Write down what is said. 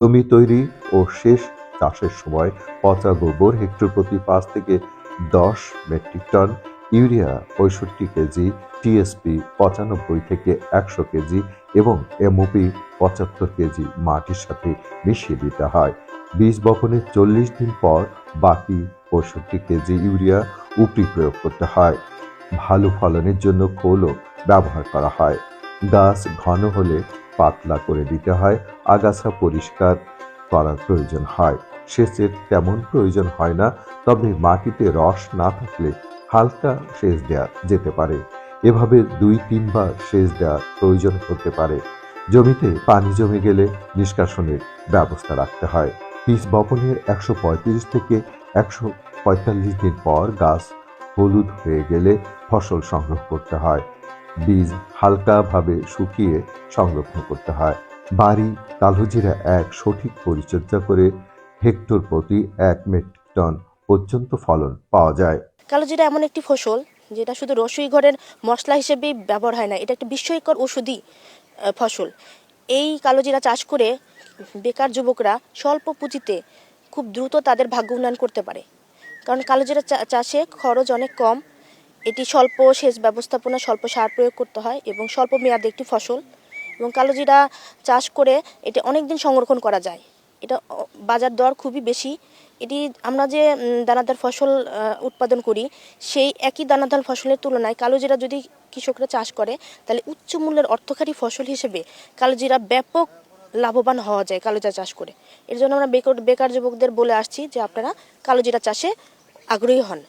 জমি তৈরি ও শেষ চাষের সময় পচা গোবর হেক্টর প্রতি 5 থেকে 10 metric ton, urea 65 KG, TSP 95 থেকে 100 কেজি এবং এমওপি 75 কেজি মাটির সাথে মিশিয়ে দিতে হয়। বীজ বপনের 40 দিন পর বাকি 65 কেজি ইউরিয়া উপরি প্রয়োগ করতে হয়। ভালো ফলনের জন্য খোলও ব্যবহার করা হয়। গাছ ঘন হলে পাতলা করে দিতে হয়। আগাছা পরিষ্কার করার প্রয়োজন হয়। সেচের তেমন প্রয়োজন হয় না, তবে মাটিতে রস না থাকলে হালকা সেচ দেওয়া যেতে পারে। এভাবে 2-3 বার সেচ দেওয়ার প্রয়োজন হতে পারে। জমিতে পানি জমে গেলে নিষ্কাশনের ব্যবস্থা রাখতে হয়। বীজ বপনের 135 থেকে 145 দিন পর গাছ হলুদ হয়ে গেলে ফসল সংগ্রহ করতে হয়। বীজ হালকাভাবে শুকিয়ে সংরক্ষণ করতে হয়। বাড়ি কালোজিরা এক সঠিক পরিচর্যা করে হেক্টর প্রতি 1 মেট্রিক টন পর্যন্ত ফলন পাওয়া যায়। কালোজিরা এমন একটি ফসল যেটা শুধু রসুই ঘরের মশলা হিসেবেই ব্যবহার হয় না, এটা একটা বিস্ময়কর ঔষধি ফসল। এই কালোজিরা চাষ করে বেকার যুবকরা স্বল্প পুঁজিতে খুব দ্রুত তাদের ভাগ্য উন্নয়ন করতে পারে, কারণ কালোজিরা চাষে খরচ অনেক কম। এটি স্বল্প সেচ ব্যবস্থাপনা, স্বল্প সার প্রয়োগ করতে হয় এবং স্বল্প মেয়াদে একটি ফসল। এবং কালোজিরা চাষ করে এটি অনেক দিন সংরক্ষণ করা যায়। এটা বাজার দর খুবই বেশি। এটি আমরা যে দানাদার ফসল উৎপাদন করি, সেই একই দানাদার ফসলের তুলনায় কালোজিরা যদি কৃষকরা চাষ করে, তাহলে উচ্চ মূল্যের অর্থকারী ফসল হিসেবে কালোজিরা ব্যাপক লাভবান হওয়া যায় কালোজিরা চাষ করে। এর জন্য আমরা বেকার যুবকদের বলে আসছি যে আপনারা কালোজিরা চাষে আগ্রহী হন।